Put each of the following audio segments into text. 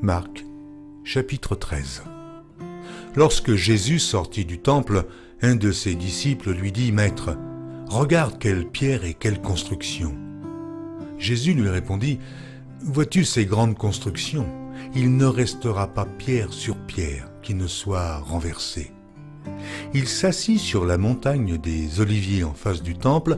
Marc, chapitre 13. Lorsque Jésus sortit du temple, un de ses disciples lui dit « Maître, regarde quelle pierre et quelle construction !» Jésus lui répondit « Vois-tu ces grandes constructions? Il ne restera pas pierre sur pierre qui ne soit renversée. » Il s'assit sur la montagne des Oliviers en face du temple,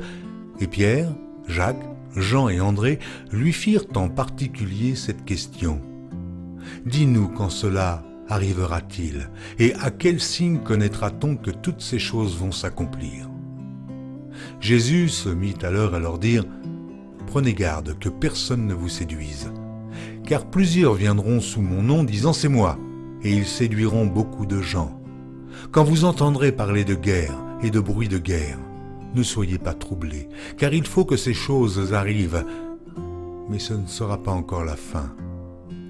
et Pierre, Jacques, Jean et André lui firent en particulier cette question. « Dis-nous quand cela arrivera-t-il, et à quel signe connaîtra-t-on que toutes ces choses vont s'accomplir ?» Jésus se mit alors à leur dire « Prenez garde que personne ne vous séduise, car plusieurs viendront sous mon nom disant « C'est moi », et ils séduiront beaucoup de gens. Quand vous entendrez parler de guerre et de bruit de guerre, ne soyez pas troublés, car il faut que ces choses arrivent, mais ce ne sera pas encore la fin.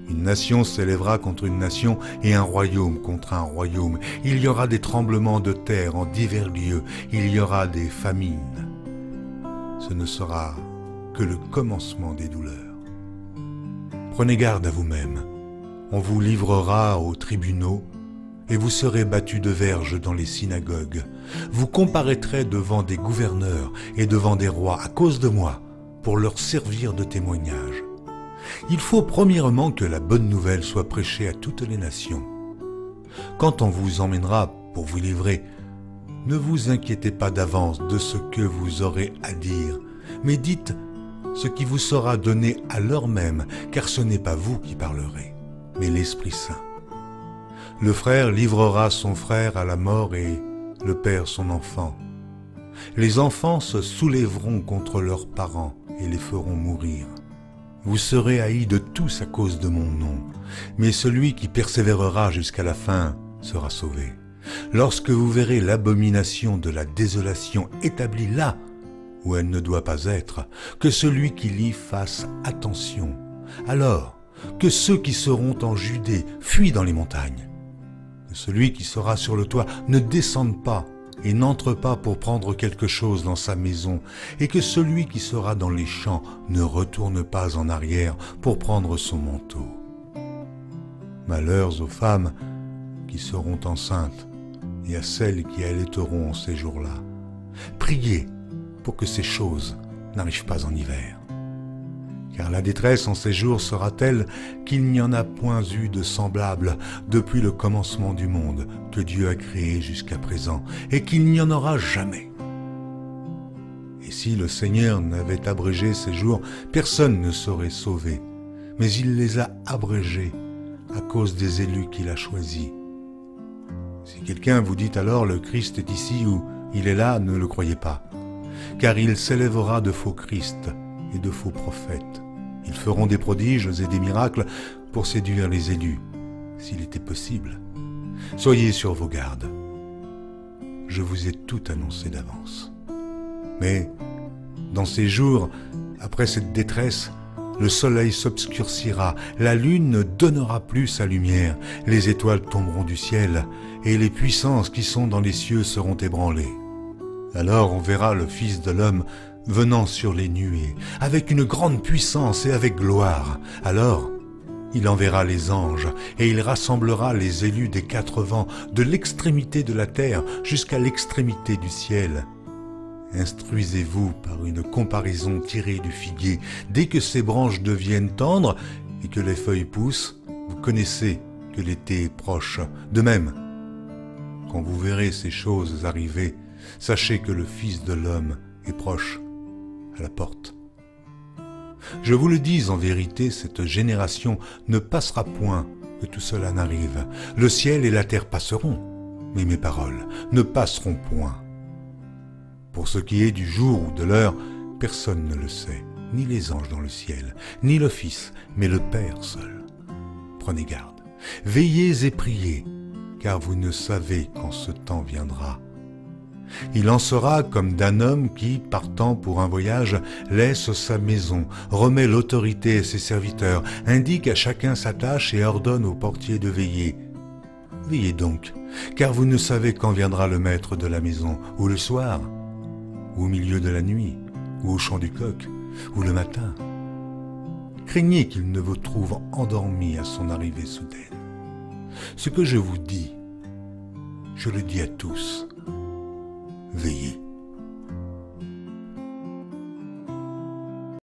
Une nation s'élèvera contre une nation et un royaume contre un royaume. Il y aura des tremblements de terre en divers lieux, il y aura des famines. Ce ne sera que le commencement des douleurs. Prenez garde à vous-même, on vous livrera aux tribunaux, et vous serez battus de verges dans les synagogues. Vous comparaîtrez devant des gouverneurs et devant des rois à cause de moi, pour leur servir de témoignage. Il faut premièrement que la bonne nouvelle soit prêchée à toutes les nations. Quand on vous emmènera pour vous livrer, ne vous inquiétez pas d'avance de ce que vous aurez à dire, mais dites ce qui vous sera donné à l'heure même, car ce n'est pas vous qui parlerez, mais l'Esprit Saint. Le frère livrera son frère à la mort et le père son enfant. Les enfants se soulèveront contre leurs parents et les feront mourir. Vous serez haïs de tous à cause de mon nom, mais celui qui persévérera jusqu'à la fin sera sauvé. Lorsque vous verrez l'abomination de la désolation établie là où elle ne doit pas être, que celui qui lit fasse attention. Alors que ceux qui seront en Judée fuient dans les montagnes. Que celui qui sera sur le toit ne descende pas et n'entre pas pour prendre quelque chose dans sa maison, et que celui qui sera dans les champs ne retourne pas en arrière pour prendre son manteau. Malheurs aux femmes qui seront enceintes et à celles qui allaiteront en ces jours-là. Priez pour que ces choses n'arrivent pas en hiver. Car la détresse en ces jours sera telle qu'il n'y en a point eu de semblable depuis le commencement du monde que Dieu a créé jusqu'à présent, et qu'il n'y en aura jamais. Et si le Seigneur n'avait abrégé ces jours, personne ne serait sauvé, mais il les a abrégés à cause des élus qu'il a choisis. Si quelqu'un vous dit alors le Christ est ici ou il est là, ne le croyez pas, car il s'élèvera de faux Christ et de faux prophètes. Ils feront des prodiges et des miracles pour séduire les élus, s'il était possible. Soyez sur vos gardes. Je vous ai tout annoncé d'avance. Mais, dans ces jours, après cette détresse, le soleil s'obscurcira, la lune ne donnera plus sa lumière, les étoiles tomberont du ciel, et les puissances qui sont dans les cieux seront ébranlées. Alors on verra le Fils de l'homme venant sur les nuées, avec une grande puissance et avec gloire. Alors, il enverra les anges, et il rassemblera les élus des quatre vents, de l'extrémité de la terre jusqu'à l'extrémité du ciel. Instruisez-vous par une comparaison tirée du figuier. Dès que ses branches deviennent tendres et que les feuilles poussent, vous connaissez que l'été est proche. De même, quand vous verrez ces choses arriver, sachez que le Fils de l'homme est proche, à la porte. Je vous le dis en vérité, cette génération ne passera point que tout cela n'arrive. Le ciel et la terre passeront, mais mes paroles ne passeront point. Pour ce qui est du jour ou de l'heure, personne ne le sait, ni les anges dans le ciel, ni le Fils, mais le Père seul. Prenez garde, veillez et priez, car vous ne savez quand ce temps viendra. Il en sera comme d'un homme qui, partant pour un voyage, laisse sa maison, remet l'autorité à ses serviteurs, indique à chacun sa tâche et ordonne au portier de veiller. Veillez donc, car vous ne savez quand viendra le maître de la maison, ou le soir, ou au milieu de la nuit, ou au chant du coq, ou le matin. Craignez qu'il ne vous trouve endormi à son arrivée soudaine. Ce que je vous dis, je le dis à tous. Veillez.